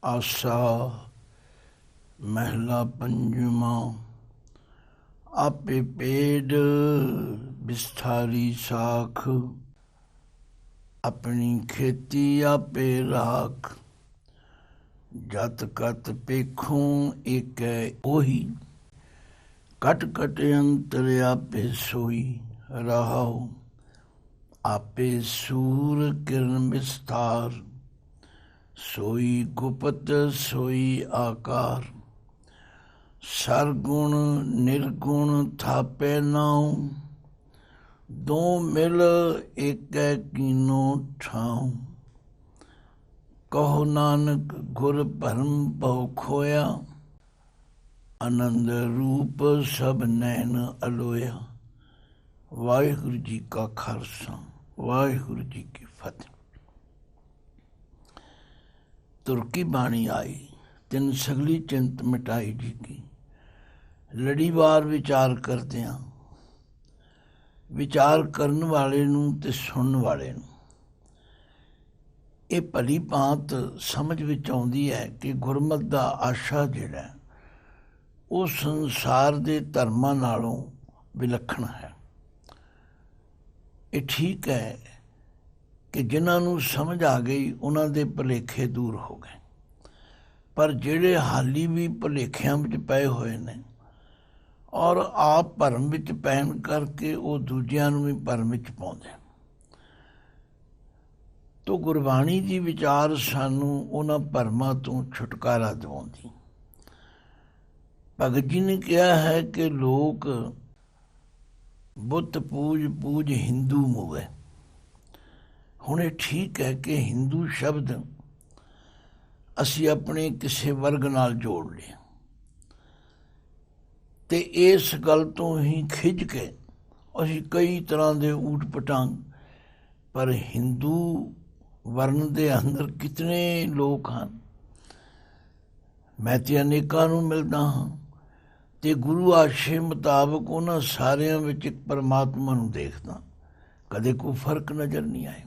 आसा महला पंजवा। आपे पेड़ बिस्थारी साख, अपनी खेती आपे राख। जत कत पेखों एक ओही, कट कट अंतर आपे सोई। रहाओ आपे सूर किरण विस्तार, सोई गुपत सोई आकार। सरगुण निर्गुण थापे नाउ, दो मिल एक कीनो ठाऊं। कहो नानक गुर भरम बहु खोया, आनंद रूप सब नैन अलोया। वाहिगुरु जी का खालसा, वाहिगुरु जी की फतेह। तुर्की बाणी आई, तिन सगली चिंत मिटाई जी की। लड़ीवार विचार करदियां, विचार करन वाले नूं ते सुनन वाले नूं ਇਹ ਭਲੀ ਭਾਂਤ ਸਮਝ ਵਿੱਚ ਆਉਂਦੀ ਹੈ ਕਿ ਗੁਰਮਤ ਦਾ ਆਸ਼ਾ ਜਿਹੜਾ ਉਹ ਸੰਸਾਰ ਦੇ ਧਰਮਾਂ ਨਾਲੋਂ ਵਿਲੱਖਣ ਹੈ। ਇਹ ਠੀਕ ਹੈ ਕਿ ਜਿਨ੍ਹਾਂ ਨੂੰ ਸਮਝ ਆ ਗਈ ਉਹਨਾਂ ਦੇ ਭੁਲੇਖੇ ਦੂਰ ਹੋ ਗਏ, ਪਰ ਜਿਹੜੇ ਹਾਲੀ ਵੀ ਭੁਲੇਖਿਆਂ ਵਿੱਚ ਪਏ ਹੋਏ ਨੇ ਔਰ ਆਪ ਭਰਮ ਵਿੱਚ ਪੈਣ ਕਰਕੇ ਉਹ ਦੂਜਿਆਂ ਨੂੰ ਵੀ ਭਰਮ ਵਿੱਚ ਪਾਉਂਦੇ। ਤੋ ਗੁਰਬਾਣੀ ਦੀ ਵਿਚਾਰ ਸਾਨੂੰ ਉਹਨਾਂ ਭਰਮਾਂ ਤੋਂ ਛੁਟਕਾਰਾ ਦਿਵਾਉਂਦੀ। ਭਗਤ ਜੀ ਨੇ ਕਿਹਾ ਹੈ ਕਿ ਲੋਕ ਬੁੱਤ ਪੂਜ ਹਿੰਦੂ ਮੋਵੇ। ਹੁਣ ਇਹ ਠੀਕ ਹੈ ਕਿ ਹਿੰਦੂ ਸ਼ਬਦ ਅਸੀਂ ਆਪਣੇ ਕਿਸੇ ਵਰਗ ਨਾਲ ਜੋੜ ਲਿਆ ਤੇ ਇਸ ਗੱਲ ਤੋਂ ਹੀ ਖਿੱਚ ਕੇ ਅਸੀਂ ਕਈ ਤਰ੍ਹਾਂ ਦੇ ਊਟ ਪਟਾਂਗ, ਪਰ ਹਿੰਦੂ ਵਰਨ ਦੇ ਅੰਦਰ ਕਿਤਨੇ ਲੋਕ ਹਨ। ਮੈਂ ਤੇ ਅਨੇਕਾਂ ਨੂੰ ਮਿਲਦਾ ਹਾਂ ਤੇ ਗੁਰੂ ਆਸ਼ੇ ਮੁਤਾਬਕ ਉਹਨਾਂ ਸਾਰਿਆਂ ਵਿੱਚ ਇੱਕ ਪਰਮਾਤਮਾ ਨੂੰ ਦੇਖਦਾ, ਕਦੇ ਕੋਈ ਫਰਕ ਨਜ਼ਰ ਨਹੀਂ ਆਇਆ।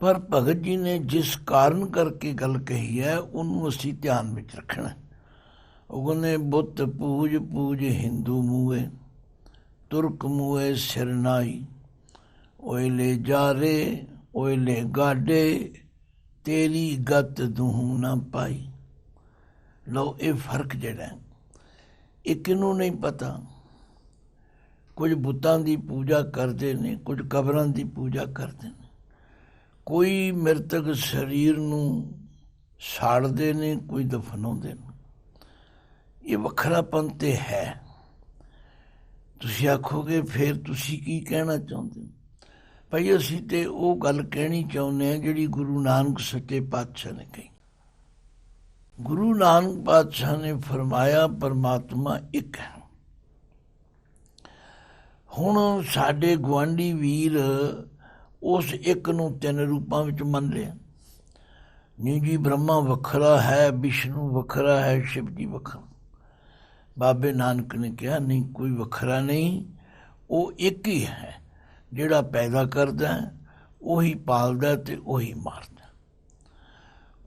ਪਰ ਭਗਤ ਜੀ ਨੇ ਜਿਸ ਕਾਰਨ ਕਰਕੇ ਗੱਲ ਕਹੀ ਹੈ ਉਹਨੂੰ ਅਸੀਂ ਧਿਆਨ ਵਿੱਚ ਰੱਖਣਾ। ਉਹ ਕਹਿੰਦੇ ਬੁੱਤ ਪੂਜ ਹਿੰਦੂ ਮੂਏ, ਤੁਰਕ ਮੂਏ ਸਿਰਨਾਈ। ਓਇਲੇ ਜਾਰੇ ਓਇਲੇ ਗਾਡੇ, ਤੇਰੀ ਗਤ ਦੂਹੂ ਨਾ ਪਾਈ। ਲਓ ਇਹ ਫਰਕ ਜਿਹੜਾ ਇਹ ਕਿਹਨੂੰ ਨਹੀਂ ਪਤਾ। ਕੁਝ ਬੁੱਤਾਂ ਦੀ ਪੂਜਾ ਕਰਦੇ ਨੇ, ਕੁਝ ਕਬਰਾਂ ਦੀ ਪੂਜਾ ਕਰਦੇ ਨੇ, ਕੋਈ ਮ੍ਰਿਤਕ ਸਰੀਰ ਨੂੰ ਸਾੜਦੇ ਨੇ, ਕੋਈ ਦਫਨਾਉਂਦੇ ਨੇ। ਇਹ ਵੱਖਰਾਪਨ ਤੇ ਹੈ। ਤੁਸੀਂ ਆਖੋਗੇ ਫਿਰ ਤੁਸੀਂ ਕੀ ਕਹਿਣਾ ਚਾਹੁੰਦੇ ਹੋ? ਭਾਈ ਅਸੀਂ ਤੇ ਉਹ ਗੱਲ ਕਹਿਣੀ ਚਾਹੁੰਦੇ ਹਾਂ ਜਿਹੜੀ ਗੁਰੂ ਨਾਨਕ ਸੱਚੇ ਪਾਤਸ਼ਾਹ ਨੇ ਕਹੀ। ਗੁਰੂ ਨਾਨਕ ਪਾਤਸ਼ਾਹ ਨੇ ਫਰਮਾਇਆ ਪਰਮਾਤਮਾ ਇੱਕ ਹੈ। ਹੁਣ ਸਾਡੇ ਗੁਆਂਢੀ ਵੀਰ ਉਸ ਇੱਕ ਨੂੰ ਤਿੰਨ ਰੂਪਾਂ ਵਿੱਚ ਮੰਨ ਲਿਆ। ਨਹੀਂ ਜੀ ਬ੍ਰਹਮਾ ਵੱਖਰਾ ਹੈ, ਵਿਸ਼ਨੂੰ ਵੱਖਰਾ ਹੈ, ਸ਼ਿਵ ਜੀ ਵੱਖਰਾ। ਬਾਬੇ ਨਾਨਕ ਨੇ ਕਿਹਾ ਨਹੀਂ, ਕੋਈ ਵੱਖਰਾ ਨਹੀਂ, ਉਹ ਇੱਕ ਹੀ ਹੈ। ਜਿਹੜਾ ਪੈਦਾ ਕਰਦਾ ਉਹੀ ਪਾਲਦਾ ਤੇ ਉਹੀ ਮਾਰਦਾ।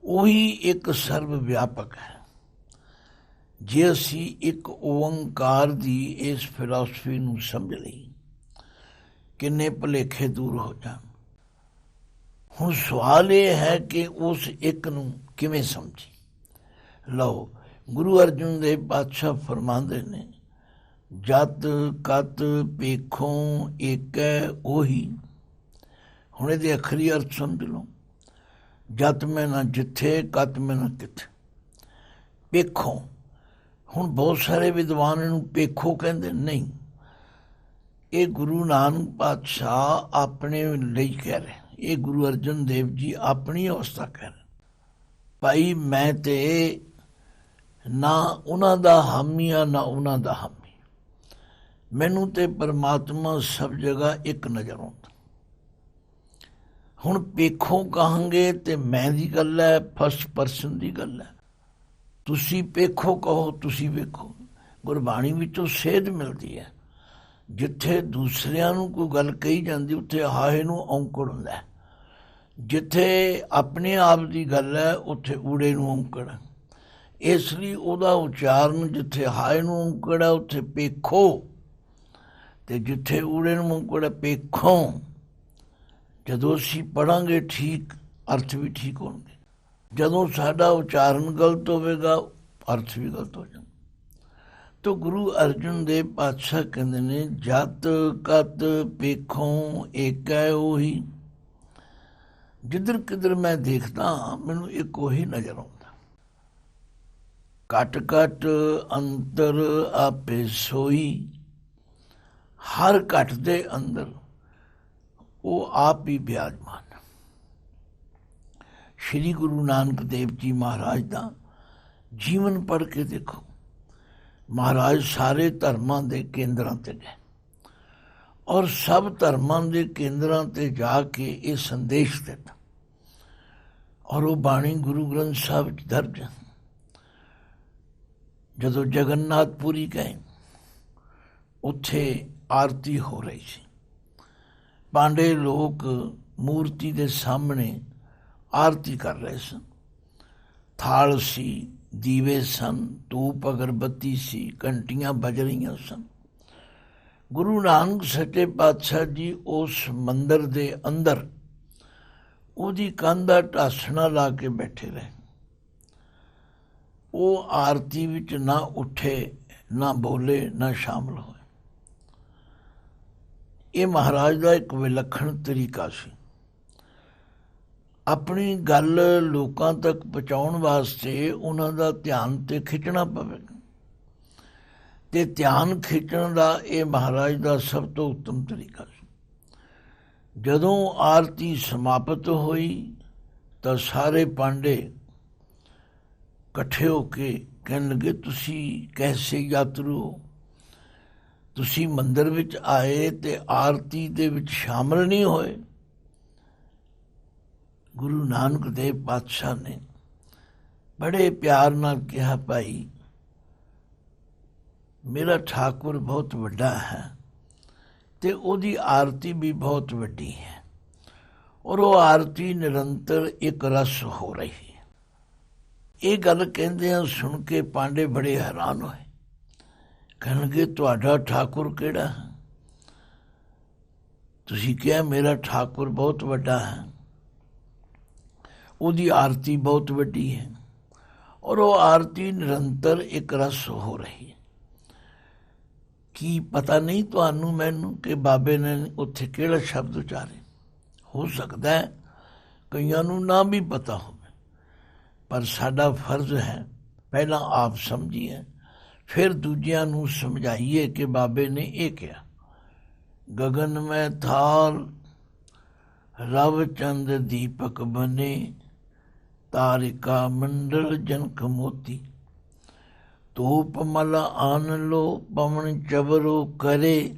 ਉਹੀ ਇੱਕ ਸਰਵ ਵਿਆਪਕ ਹੈ। ਜੇ ਅਸੀਂ ਇੱਕ ਓਅੰਕਾਰ ਦੀ ਇਸ ਫਿਲਾਸਫੀ ਨੂੰ ਸਮਝ ਲਈ, ਕਿੰਨੇ ਭੁਲੇਖੇ ਦੂਰ ਹੋ ਜਾਣ। ਹੁਣ ਸਵਾਲ ਇਹ ਹੈ ਕਿ ਉਸ ਇੱਕ ਨੂੰ ਕਿਵੇਂ ਸਮਝੀ। ਲਓ ਗੁਰੂ ਅਰਜਨ ਦੇਵ ਪਾਤਸ਼ਾਹ ਫਰਮਾਉਂਦੇ ਨੇ, ਜਤ ਕਤ ਪੇਖੋਂ ਏਕੈ ਉਹੀ। ਹੁਣ ਇਹਦੇ ਅਖਰੀ ਅਰਥ ਸਮਝ ਲਓ। ਜਤ ਮੈਂ ਨਾ ਜਿੱਥੇ, ਕਤ ਮੈਂ ਨਾ ਕਿੱਥੇ। ਪੇਖੋਂ, ਹੁਣ ਬਹੁਤ ਸਾਰੇ ਵਿਦਵਾਨ ਇਹਨੂੰ ਪੇਖੋ ਕਹਿੰਦੇ ਨਹੀਂ। ਇਹ ਗੁਰੂ ਨਾਨਕ ਪਾਤਸ਼ਾਹ ਆਪਣੇ ਲਈ ਕਹਿ ਰਹੇ, ਇਹ ਗੁਰੂ ਅਰਜਨ ਦੇਵ ਜੀ ਆਪਣੀ ਅਵਸਥਾ ਕਹਿ ਰਹੇ। ਭਾਈ ਮੈਂ ਤੇ ਨਾ ਉਹਨਾਂ ਦਾ ਹਾਮੀ ਆ ਨਾ ਉਹਨਾਂ ਦਾ ਹਾਮੀ। ਮੈਨੂੰ ਤੇ ਪਰਮਾਤਮਾ ਸਭ ਜਗ੍ਹਾ ਇੱਕ ਨਜ਼ਰ ਆਉਂਦਾ। ਹੁਣ ਪੇਖੋਂ ਕਹਾਂਗੇ ਤੇ ਮੈਂ ਦੀ ਗੱਲ ਹੈ, ਫਸਟ ਪਰਸਨ ਦੀ ਗੱਲ ਹੈ। ਤੁਸੀਂ ਪੇਖੋ ਕਹੋ, ਤੁਸੀਂ ਵੇਖੋ। ਗੁਰਬਾਣੀ ਵਿੱਚੋਂ ਸੇਧ ਮਿਲਦੀ ਹੈ ਜਿੱਥੇ ਦੂਸਰਿਆਂ ਨੂੰ ਕੋਈ ਗੱਲ ਕਹੀ ਜਾਂਦੀ ਉੱਥੇ ਹਾਹੇ ਨੂੰ ਔਂਕੜ ਹੁੰਦਾ ਹੈ। ਜਿੱਥੇ ਆਪਣੇ ਆਪ ਦੀ ਗੱਲ ਹੈ ਉੱਥੇ ਊੜੇ ਨੂੰ ਔਂਕੜ ਹੈ। ਇਸ ਲਈ ਉਹਦਾ ਉਚਾਰਨ ਜਿੱਥੇ ਹਾਏ ਨੂੰ ਔਂਕੜ ਹੈ ਉੱਥੇ ਪੇਖੋ, ਅਤੇ ਜਿੱਥੇ ਊੜੇ ਨੂੰ ਔਂਕੜ ਹੈ ਪੇਖੋਂ। ਜਦੋਂ ਅਸੀਂ ਪੜ੍ਹਾਂਗੇ ਠੀਕ ਅਰਥ ਵੀ ਠੀਕ ਹੋਣਗੇ। ਜਦੋਂ ਸਾਡਾ ਉਚਾਰਨ ਗਲਤ ਹੋਵੇਗਾ ਅਰਥ ਵੀ ਗਲਤ ਹੋ ਜਾਂਦਾ। ਤੋ ਗੁਰੂ ਅਰਜਨ ਦੇਵ ਪਾਤਸ਼ਾਹ ਕਹਿੰਦੇ ਨੇ ਜਤ ਕਤ ਪੇਖੋਂ ਏਕੈ ਉਹੀ। ਜਿੱਧਰ ਕਿੱਧਰ ਮੈਂ ਦੇਖਦਾ ਮੈਨੂੰ ਇੱਕ ਉਹੀ ਨਜ਼ਰ ਆਉਂਦਾ। ਘਟ ਘਟ ਅੰਤਰ ਆਪੇ ਸੋਈ। ਹਰ ਘਟ ਦੇ ਅੰਦਰ ਉਹ ਆਪ ਹੀ ਬਿਰਾਜਮਾਨ। ਸ਼੍ਰੀ ਗੁਰੂ ਨਾਨਕ ਦੇਵ ਜੀ ਮਹਾਰਾਜ ਦਾ ਜੀਵਨ ਪੜ੍ਹ ਕੇ ਦੇਖੋ। ਮਹਾਰਾਜ ਸਾਰੇ ਧਰਮਾਂ ਦੇ ਕੇਂਦਰਾਂ 'ਤੇ ਗਏ ਔਰ ਸਭ ਧਰਮਾਂ ਦੇ ਕੇਂਦਰਾਂ 'ਤੇ ਜਾ ਕੇ ਇਹ ਸੰਦੇਸ਼ ਦਿੱਤਾ ਔਰ ਉਹ ਬਾਣੀ ਗੁਰੂ ਗ੍ਰੰਥ ਸਾਹਿਬ 'ਚ ਦਰਜ ਹੈ। ਜਦੋਂ ਜਗਨਨਾਥਪੁਰੀ ਗਏ ਉੱਥੇ ਆਰਤੀ ਹੋ ਰਹੀ ਸੀ। ਪਾਂਡੇ ਲੋਕ ਮੂਰਤੀ ਦੇ ਸਾਹਮਣੇ ਆਰਤੀ ਕਰ ਰਹੇ ਸਨ। ਥਾਲ ਸੀ, ਦੀਵੇ ਸਨ, ਧੂਪ ਅਗਰਬੱਤੀ ਸੀ, ਘੰਟੀਆਂ ਵੱਜ ਰਹੀਆਂ ਸਨ। ਗੁਰੂ ਨਾਨਕ ਸੱਚੇ ਪਾਤਸ਼ਾਹ ਜੀ ਉਸ ਮੰਦਰ ਦੇ ਅੰਦਰ ਉਹਦੀ ਕੰਧ ਦਾ ਢਾਸਣਾ ਲਾ ਕੇ ਬੈਠੇ ਰਹੇ। ਉਹ ਆਰਤੀ ਵਿੱਚ ਨਾ ਉੱਠੇ, ਨਾ ਬੋਲੇ, ਨਾ ਸ਼ਾਮਲ ਹੋਏ। ਇਹ ਮਹਾਰਾਜ ਦਾ ਇੱਕ ਵਿਲੱਖਣ ਤਰੀਕਾ ਸੀ। ਆਪਣੀ ਗੱਲ ਲੋਕਾਂ ਤੱਕ ਪਹੁੰਚਾਉਣ ਵਾਸਤੇ ਉਹਨਾਂ ਦਾ ਧਿਆਨ ਤੇ ਖਿੱਚਣਾ ਪਵੇਗਾ, ਤੇ ਧਿਆਨ ਖਿੱਚਣ ਦਾ ਇਹ ਮਹਾਰਾਜ ਦਾ ਸਭ ਤੋਂ ਉੱਤਮ ਤਰੀਕਾ ਸੀ। ਜਦੋਂ ਆਰਤੀ ਸਮਾਪਤ ਹੋਈ ਤਾਂ ਸਾਰੇ ਪਾਂਡੇ ਇਕੱਠੇ ਹੋ ਕੇ ਕਹਿਣ ਲੱਗੇ, ਤੁਸੀਂ ਕੈਸੇ ਯਾਤਰੂ ਹੋ? ਤੁਸੀਂ ਮੰਦਰ ਵਿੱਚ ਆਏ ਤੇ ਆਰਤੀ ਦੇ ਵਿੱਚ ਸ਼ਾਮਲ ਨਹੀਂ ਹੋਏ। ਗੁਰੂ ਨਾਨਕ ਦੇਵ ਪਾਤਸ਼ਾਹ ਨੇ ਬੜੇ ਪਿਆਰ ਨਾਲ ਕਿਹਾ, ਭਾਈ ਮੇਰਾ ਠਾਕੁਰ ਬਹੁਤ ਵੱਡਾ ਹੈ ਤੇ ਉਹਦੀ ਆਰਤੀ ਵੀ ਬਹੁਤ ਵੱਡੀ ਹੈ ਔਰ ਉਹ ਆਰਤੀ ਨਿਰੰਤਰ ਇੱਕ ਰਸ ਹੋ ਰਹੀ ਹੈ। ਇਹ ਗੱਲ ਕਹਿੰਦਿਆਂ ਸੁਣ ਕੇ ਪਾਂਡੇ ਬੜੇ ਹੈਰਾਨ ਹੋਏ। ਕਹਿਣਗੇ, ਤੁਹਾਡਾ ਠਾਕੁਰ ਕਿਹੜਾ ਹੈ? ਤੁਸੀਂ ਕਿਹਾ ਮੇਰਾ ਠਾਕੁਰ ਬਹੁਤ ਵੱਡਾ ਹੈ, ਉਹਦੀ ਆਰਤੀ ਬਹੁਤ ਵੱਡੀ ਹੈ ਔਰ ਉਹ ਆਰਤੀ ਨਿਰੰਤਰ ਇੱਕ ਰਸ ਹੋ ਰਹੀ ਹੈ। ਕੀ ਪਤਾ ਨਹੀਂ ਤੁਹਾਨੂੰ ਮੈਨੂੰ ਕਿ ਬਾਬੇ ਨੇ ਉੱਥੇ ਕਿਹੜਾ ਸ਼ਬਦ ਉਚਾਰੇ? ਹੋ ਸਕਦਾ ਹੈ ਕਈਆਂ ਨੂੰ ਨਾ ਵੀ ਪਤਾ ਹੋਵੇ, ਪਰ ਸਾਡਾ ਫਰਜ਼ ਹੈ ਪਹਿਲਾਂ ਆਪ ਸਮਝੀਏ, ਫਿਰ ਦੂਜਿਆਂ ਨੂੰ ਸਮਝਾਈਏ ਕਿ ਬਾਬੇ ਨੇ ਇਹ ਕਿਹਾ। ਗਗਨ ਮੈਂ ਥਾਲ ਰਵ ਚੰਦ ਦੀਪਕ ਬਨੇ, ਤਾਰਿਕਾ ਮੰਡਲ ਜਨਕ ਮੋਤੀ, ਧੂਪ ਮਲ ਆਨ ਲੋ ਪਵਨ ਚਵਰੋ ਕਰੇ,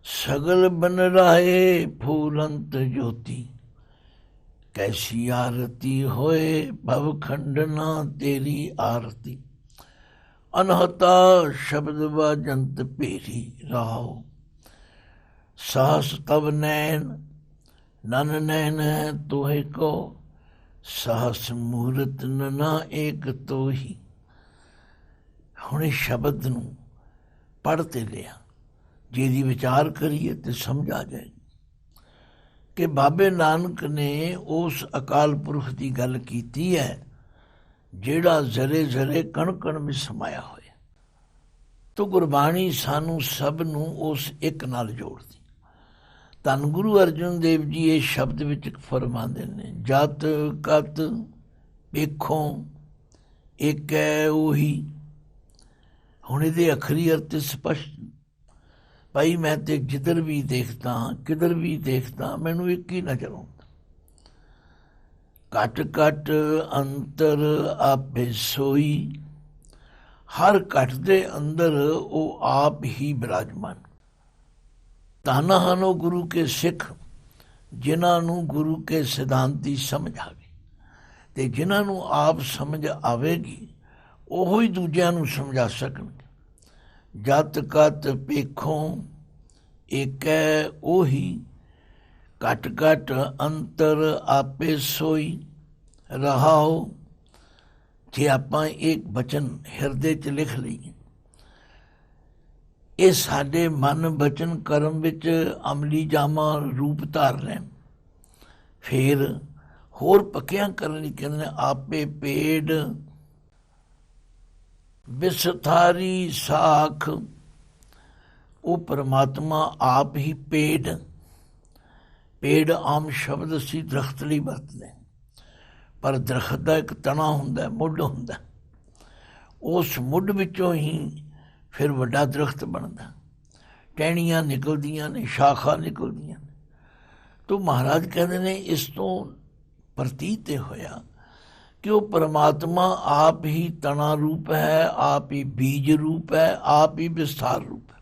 ਸਗਲ ਬਨ ਰਾਏ ਫੂਲੰਤ ਜੋਤੀ, ਕੈਸੀ ਆਰਤੀ ਹੋਏ ਭਵ ਖੰਡਨਾ ਤੇਰੀ ਆਰਤੀ, ਅਨਹਤਾ ਸ਼ਬਦ ਬਾਜੰਤ ਭੇਰੀ ਰਾਓ, ਸਾਹਸ ਤਬ ਨੈਣ ਨਨ ਨੈਣ ਹੈ ਤੋਹੇ ਕੋ, ਸਾਹਸ ਮੂਰਤ ਨਨਾ ਏਕ ਤੋਹੀ। ਹੁਣ ਇਸ ਸ਼ਬਦ ਨੂੰ ਪੜ੍ਹ ਤੇ ਲਿਆ, ਜਿਹਦੀ ਵਿਚਾਰ ਕਰੀਏ ਤੇ ਸਮਝ ਆ ਜਾਏ ਕਿ ਬਾਬੇ ਨਾਨਕ ਨੇ ਉਸ ਅਕਾਲ ਪੁਰਖ ਦੀ ਗੱਲ ਕੀਤੀ ਹੈ ਜਿਹੜਾ ਜ਼ਰੇ ਜ਼ਰੇ ਕਣ ਕਣ ਵਿੱਚ ਸਮਾਇਆ ਹੋਇਆ। ਤੋ ਗੁਰਬਾਣੀ ਸਾਨੂੰ ਸਭ ਨੂੰ ਉਸ ਇੱਕ ਨਾਲ ਜੋੜਦੀ। ਧੰਨ ਗੁਰੂ ਅਰਜਨ ਦੇਵ ਜੀ ਇਹ ਸ਼ਬਦ ਵਿੱਚ ਫਰਮਾਉਂਦੇ ਨੇ, ਜਤ ਕਤ ਪੇਖੋਂ ਏਕੈ ਉਹੀ। ਹੁਣ ਇਹਦੇ ਅਖਰੀ ਅਰਥ ਸਪਸ਼ਟ। ਭਾਈ ਮੈਂ ਤੇ ਜਿੱਧਰ ਵੀ ਦੇਖਦਾ, ਕਿਧਰ ਵੀ ਦੇਖਦਾ, ਮੈਨੂੰ ਇੱਕ ਹੀ ਨਜ਼ਰ ਆਉਂਦਾ। ਘਟ ਘਟ ਅੰਤਰ ਆਪੇ ਸੋਈ। ਹਰ ਘਟ ਦੇ ਅੰਦਰ ਉਹ ਆਪ ਹੀ ਬਿਰਾਜਮਾਨ। ਧੰਨ ਹਨ ਉਹ ਗੁਰੂ ਕੇ ਸਿੱਖ ਜਿਨ੍ਹਾਂ ਨੂੰ ਗੁਰੂ ਕੇ ਸਿਧਾਂਤੀ ਸਮਝ ਆਵੇ, ਤੇ ਜਿਨ੍ਹਾਂ ਨੂੰ ਆਪ ਸਮਝ ਆਵੇਗੀ ਉਹੋ ਹੀ ਦੂਜਿਆਂ ਨੂੰ ਸਮਝਾ ਸਕਣਗੇ। ਜਤ ਕਤ ਪੇਖੋਂ ਏਕੈ ਉਹੀ ਘਟ ਘਟ ਅੰਤਰ ਆਪੇ ਸੋਈ ਰਹਾਓ। ਜੇ ਆਪਾਂ ਇੱਕ ਬਚਨ ਹਿਰਦੇ 'ਚ ਲਿਖ ਲਈਏ, ਇਹ ਸਾਡੇ ਮਨ ਬਚਨ ਕਰਮ ਵਿੱਚ ਅਮਲੀ ਜਾਮਾ ਰੂਪ ਧਾਰ ਲੈਣ, ਫਿਰ ਹੋਰ ਪੱਕਿਆਂ ਕਰਨ ਲਈ ਕਹਿੰਦੇ ਨੇ ਆਪੇ ਪੇੜ ਵਿਸਥਾਰੀ ਸਾਖ। ਉਹ ਪਰਮਾਤਮਾ ਆਪ ਹੀ ਪੇੜ, ਪੇੜ ਆਮ ਸ਼ਬਦ ਅਸੀਂ ਦਰਖਤ ਲਈ ਵਰਤਦੇ, ਪਰ ਦਰਖਤ ਦਾ ਇੱਕ ਤਣਾ ਹੁੰਦਾ, ਮੁੱਢ ਹੁੰਦਾ, ਉਸ ਮੁੱਢ ਵਿੱਚੋਂ ਹੀ ਫਿਰ ਵੱਡਾ ਦਰਖਤ ਬਣਦਾ, ਟਹਿਣੀਆਂ ਨਿਕਲਦੀਆਂ ਨੇ, ਸ਼ਾਖਾ ਨਿਕਲਦੀਆਂ ਨੇ। ਤੋ ਮਹਾਰਾਜ ਕਹਿੰਦੇ ਨੇ ਇਸ ਤੋਂ ਪ੍ਰਤੀਤ ਇਹ ਹੋਇਆ ਕਿ ਉਹ ਪਰਮਾਤਮਾ ਆਪ ਹੀ ਤਣਾ ਰੂਪ ਹੈ, ਆਪ ਹੀ ਬੀਜ ਰੂਪ ਹੈ, ਆਪ ਹੀ ਵਿਸਥਾਰ ਰੂਪ ਹੈ।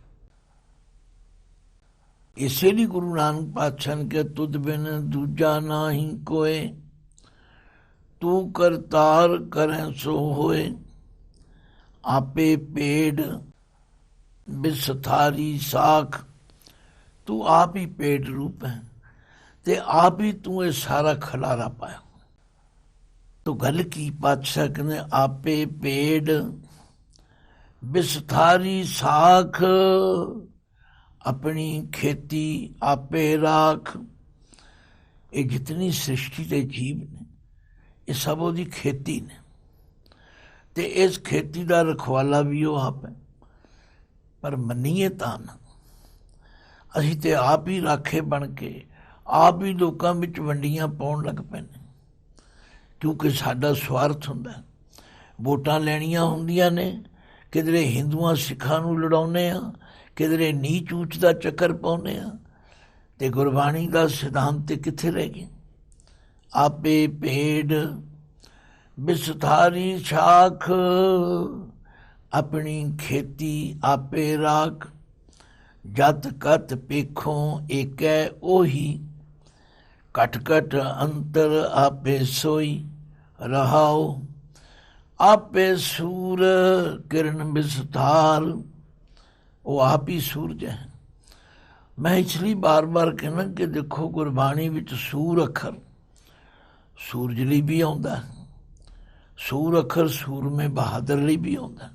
ਇਸੇ ਲਈ ਗੁਰੂ ਨਾਨਕ ਪਾਤਸ਼ਾਹ ਨੇ ਕਿਹਾ ਤੁਧ ਬਿਨ ਦੂਜਾ ਨਾਹੀ ਕੋਏ, ਤੂੰ ਕਰਤਾਰ ਕਰੈ ਸੋ ਹੋਏ। ਆਪੇ ਪੇੜ ਵਿਸਥਾਰੀ ਸਾਖ, ਤੂੰ ਆਪ ਹੀ ਪੇੜ ਰੂਪ ਹੈ ਤੇ ਆਪ ਹੀ ਤੂੰ ਇਹ ਸਾਰਾ ਖਲਾਰਾ ਪਾਇਆ। ਤੋ ਗੱਲ ਕੀ ਪਾਤਸ਼ਾਹ ਕਹਿੰਦੇ ਆਪੇ ਪੇੜ ਵਿਸਥਾਰੀ ਸਾਖ, ਆਪਣੀ ਖੇਤੀ ਆਪੇ ਰਾਖ। ਇਹ ਜਿਤਨੀ ਸ੍ਰਿਸ਼ਟੀ ਦੇ ਜੀਵ ਨੇ ਇਹ ਸਭ ਉਹਦੀ ਖੇਤੀ ਨੇ, ਤੇ ਇਸ ਖੇਤੀ ਦਾ ਰਖਵਾਲਾ ਵੀ ਉਹ ਆਪ ਹੈ। ਪਰ ਮੰਨੀਏ ਤਾਂ ਨਾ, ਅਸੀਂ ਤੇ ਆਪ ਹੀ ਰਾਖੇ ਬਣ ਕੇ ਆਪ ਹੀ ਲੋਕਾਂ ਵਿੱਚ ਵੰਡੀਆਂ ਪਾਉਣ ਲੱਗ ਪਏ ਨੇ, ਕਿਉਂਕਿ ਸਾਡਾ ਸਵਾਰਥ ਹੁੰਦਾ। ਵੋਟਾਂ ਲੈਣੀਆਂ ਹੁੰਦੀਆਂ ਨੇ, ਕਿਧਰੇ ਹਿੰਦੂਆਂ ਸਿੱਖਾਂ ਨੂੰ ਲੜਾਉਂਦੇ ਆ, ਕਿਧਰੇ ਨੀਚ ਊਚ ਦਾ ਚੱਕਰ ਪਾਉਂਦੇ ਆ, ਤੇ ਗੁਰਬਾਣੀ ਦਾ ਸਿਧਾਂਤ ਤੇ ਕਿੱਥੇ ਰਹਿ ਗਿਆ। ਆਪੇ ਪੇੜ ਵਿਸਥਾਰੀ ਸ਼ਾਖ, ਆਪਣੀ ਖੇਤੀ ਆਪੇ ਰਾਖ। ਜਤ ਕਤ ਪੇਖੋਂ ਏਕੈ ਉਹੀ, ਘਟ ਘਟ ਅੰਤਰ ਆਪੇ ਸੋਈ ਰਹਾਓ। ਆਪੇ ਸੂਰ ਕਿਰਨ ਵਿਸਥਾਰ, ਉਹ ਆਪ ਹੀ ਸੂਰਜ ਹੈ। ਮੈਂ ਇਸ ਲਈ ਬਾਰ ਬਾਰ ਕਹਿਣਾ ਕਿ ਦੇਖੋ ਗੁਰਬਾਣੀ ਵਿੱਚ ਸੂਰ ਅੱਖਰ ਸੂਰਜ ਲਈ ਵੀ ਆਉਂਦਾ, ਸੂਰ ਅੱਖਰ ਸੂਰਮੇ ਬਹਾਦਰ ਲਈ ਵੀ ਆਉਂਦਾ,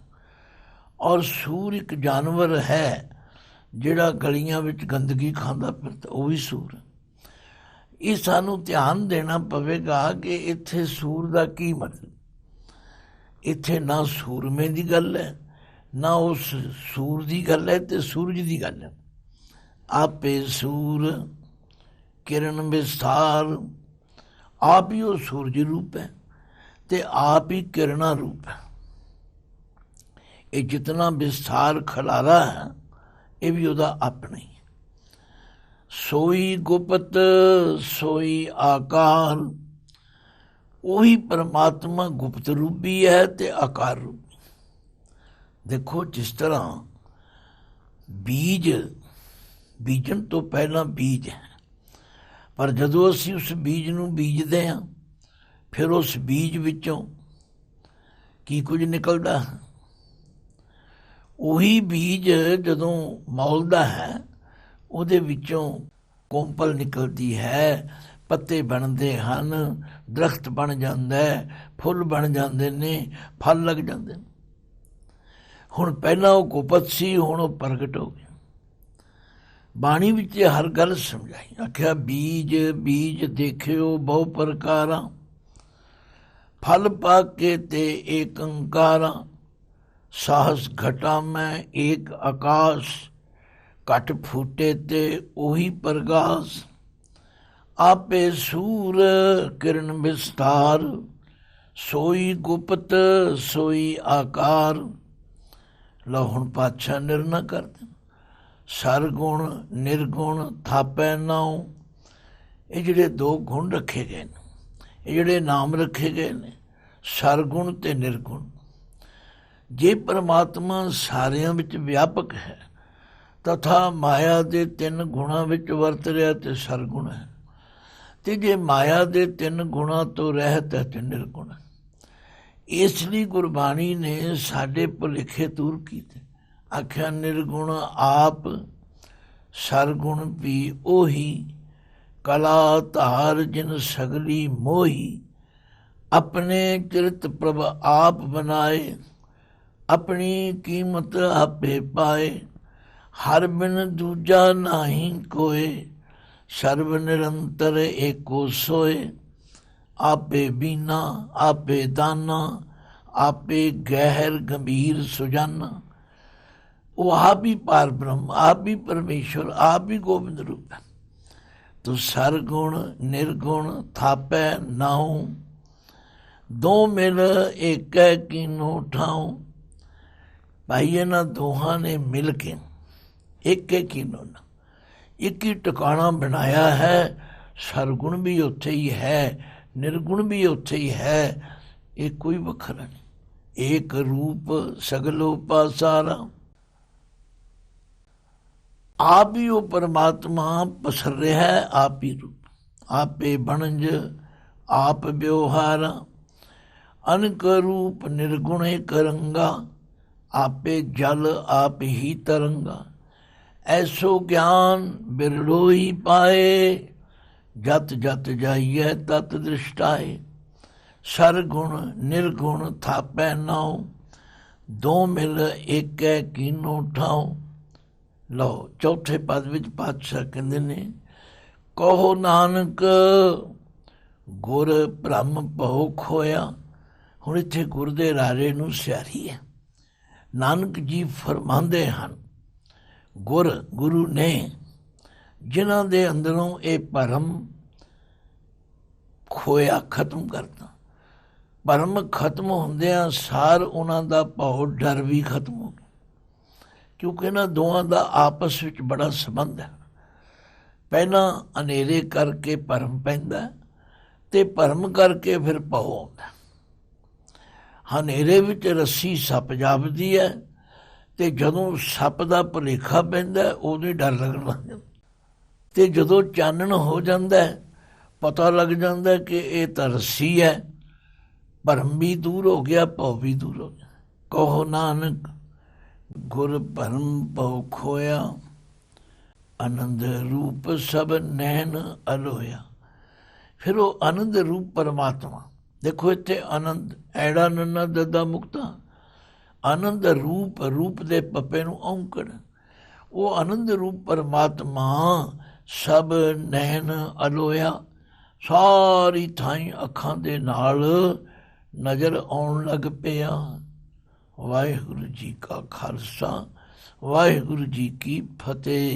ਔਰ ਸੂਰ ਇੱਕ ਜਾਨਵਰ ਹੈ ਜਿਹੜਾ ਗਲੀਆਂ ਵਿੱਚ ਗੰਦਗੀ ਖਾਂਦਾ ਫਿਰਦਾ, ਉਹ ਵੀ ਸੂਰ। ਇਹ ਸਾਨੂੰ ਧਿਆਨ ਦੇਣਾ ਪਵੇਗਾ ਕਿ ਇੱਥੇ ਸੂਰ ਦਾ ਕੀ ਮਤਲਬ। ਇੱਥੇ ਨਾ ਸੂਰਮੇ ਦੀ ਗੱਲ ਹੈ, ਨਾ ਉਸ ਸੂਰ ਦੀ ਗੱਲ ਹੈ, ਤੇ ਸੂਰਜ ਦੀ ਗੱਲ ਹੈ। ਆਪੇ ਸੂਰ ਕਿਰਨ ਵਿਸਥਾਰ, ਆਪ ਹੀ ਉਹ ਸੂਰਜ ਰੂਪ ਹੈ ਤੇ ਆਪ ਹੀ ਕਿਰਨਾ ਰੂਪ ਹੈ। ਇਹ ਜਿਤਨਾ ਵਿਸਥਾਰ ਖਲਾਰਾ ਹੈ ਇਹ ਵੀ ਉਹਦਾ ਆਪਣਾ ਹੀ। ਸੋਈ ਗੁਪਤ ਸੋਈ ਆਕਾਰ, ਉਹੀ ਪਰਮਾਤਮਾ ਗੁਪਤ ਰੂਪੀ ਹੈ ਤੇ ਆਕਾਰ ਰੂਪੀ। ਦੇਖੋ ਜਿਸ ਤਰ੍ਹਾਂ ਬੀਜ ਬੀਜਣ ਤੋਂ ਪਹਿਲਾਂ ਬੀਜ ਹੈ, ਪਰ ਜਦੋਂ ਅਸੀਂ ਉਸ ਬੀਜ ਨੂੰ ਬੀਜਦੇ ਹਾਂ ਫਿਰ ਉਸ ਬੀਜ ਵਿੱਚੋਂ ਕੀ ਕੁਝ ਨਿਕਲਦਾ। ਉਹੀ ਬੀਜ ਜਦੋਂ ਮੌਲਦਾ ਹੈ ਉਹਦੇ ਵਿੱਚੋਂ ਕੋਂਪਲ ਨਿਕਲਦੀ ਹੈ, ਪੱਤੇ ਬਣਦੇ ਹਨ, ਦਰਖਤ ਬਣ ਜਾਂਦਾ, ਫੁੱਲ ਬਣ ਜਾਂਦੇ ਨੇ, ਫਲ ਲੱਗ ਜਾਂਦੇ ਨੇ। ਹੁਣ ਪਹਿਲਾਂ ਉਹ ਗੁਪਤ ਸੀ, ਹੁਣ ਉਹ ਪ੍ਰਗਟ ਹੋ ਗਿਆ। ਬਾਣੀ ਵਿੱਚ ਹਰ ਗੱਲ ਸਮਝਾਈ, ਆਖਿਆ ਬੀਜ ਬੀਜ ਦੇਖਿਓ ਬਹੁ ਪ੍ਰਕਾਰਾਂ, ਫਲ ਪਾ ਕੇ ਤੇ ਏਕ ਅੰਕਾਰਾਂ। ਸਾਹਸ ਘਟਾ ਮੈਂ ਏਕ ਆਕਾਸ਼, ਘਟ ਫੂਟੇ ਤੇ ਉਹੀ ਪ੍ਰਗਾਸ। ਆਪੇ ਸੂਰ ਕਿਰਨ ਵਿਸਥਾਰ, ਸੋਈ ਗੁਪਤ ਸੋਈ ਆਕਾਰ। ਲਓ ਹੁਣ ਪਾਤਸ਼ਾਹ ਨਿਰਣਾ ਕਰਦੇ, ਸਰਗੁਣ ਨਿਰਗੁਣ ਥਾਪੈ ਨਾਉ। ਇਹ ਜਿਹੜੇ ਦੋ ਗੁਣ ਰੱਖੇ ਗਏ ਨੇ, ਇਹ ਜਿਹੜੇ ਨਾਮ ਰੱਖੇ ਗਏ ਨੇ, ਸਰਗੁਣ ਤੇ ਨਿਰਗੁਣ। ਜੇ ਪਰਮਾਤਮਾ ਸਾਰਿਆਂ ਵਿੱਚ ਵਿਆਪਕ ਹੈ ਤਥਾ ਮਾਇਆ ਦੇ ਤਿੰਨ ਗੁਣਾਂ ਵਿੱਚ ਵਰਤ ਰਿਹਾ ਤੇ ਸਰਗੁਣ ਹੈ, ਤੇ ਜੇ ਮਾਇਆ ਦੇ ਤਿੰਨ ਗੁਣਾਂ ਤੋਂ ਰਹਿਤ ਹੈ ਤੇ ਨਿਰਗੁਣ ਹੈ। ਇਸ ਲਈ ਗੁਰਬਾਣੀ ਨੇ ਸਾਡੇ ਭੁਲੇਖੇ ਦੂਰ ਕੀਤੇ। ਆਖਿਆ ਨਿਰਗੁਣ ਆਪ सरगुण भी ओही, कला धार जिन सगली मोही। अपने चरित प्रभ आप बनाए, अपनी कीमत आपे पाए। हर बिन दूजा नाही कोय, सर्व निरंतर एको सोए। आपे बीना आपे दाना, आपे गहर गंभीर सुजाना। वो आप ही पार ब्रह्म, आप ही परमेश्वर, आप ही गोविंद रूप है। तो सरगुण निर्गुण थापै नाऊ, दो मिल एक कीनो ठाऊं। भाई इन्हां दोहां ने मिल के एक कीनो ना एक ही टिकाणा बनाया है। सरगुण भी उत्थे ही है, निर्गुण भी उत्थे ही है, ये कोई वखरा नहीं। एक रूप सगलो पासारा, आप ही वो परमात्मा पसर रहा है। आप ही रूप, आपे बनज आप व्यवहारा। अनक रूप निर्गुण करंगा, आपे जल आप ही तरंगा। ऐसो ज्ञान बिरलो ही पाए, जत जत जाइए तत दृष्टाए। सरगुण निर्गुण थापै नाऊ, दो मिल एक कीनो ठाओ। लो चौथे पद विच पातशाह कहते ने, कहो नानक गुर भ्रम भौ खोया। हुण इत्थे गुर दे राजे नूं सियारी है। नानक जी फरमांदे हन, गुर गुरु ने जिन्हां दे अंदरों ये भरम खोया, खत्म करता। भरम खत्म हुंदियां सार उन्हां दा भौ डर भी खत्म हो गया, क्योंकि इन्हां दोवां दा आपस विच बड़ा संबंध है। पहला हनेरे करके भरम पैंदा ते भरम करके फिर भौ आउंदा। हनेरे विच रस्सी सप जापदी है ते जदों सप दा भुलेखा पैंदा उदों ही डर लगण लग जांदा, ते जदों चानण हो जांदा पता लग जांदा कि ये तां रस्सी है। भरम भी दूर हो गया, भौ भी दूर हो गया। कहो नानक गुर भरम भौ खोया, आनंद रूप सब नैन अलोया। फिर वो आनंद रूप परमात्मा, देखो इत्थे आनंद ऐड़ा नन्ना ददा मुक्ता। आनंद रूप, रूप दे पप्पे नूं औंकड़, वो आनंद रूप परमात्मा सब नैन अलोया, सारी थाई अखां दे नाल नज़र आउण लग पिया। वाहिगुरू जी का खालसा, वाहिगुरू जी की फतेह।